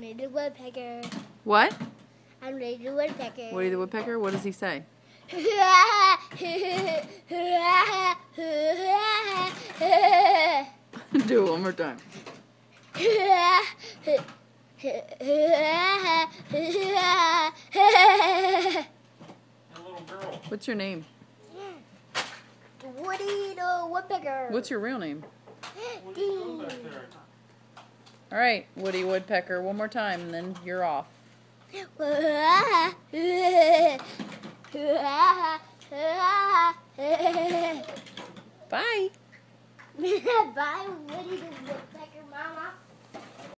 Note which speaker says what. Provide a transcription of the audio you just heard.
Speaker 1: Woody the woodpecker.
Speaker 2: What?
Speaker 1: I'm Woody the woodpecker.
Speaker 2: Woody the woodpecker? What does he say? Do it one more time.
Speaker 3: Little girl.
Speaker 2: What's your name?
Speaker 1: Woody the woodpecker.
Speaker 2: What's your real name?
Speaker 3: What are you doing back there?
Speaker 2: All right, Woody Woodpecker, one more time, and then you're off.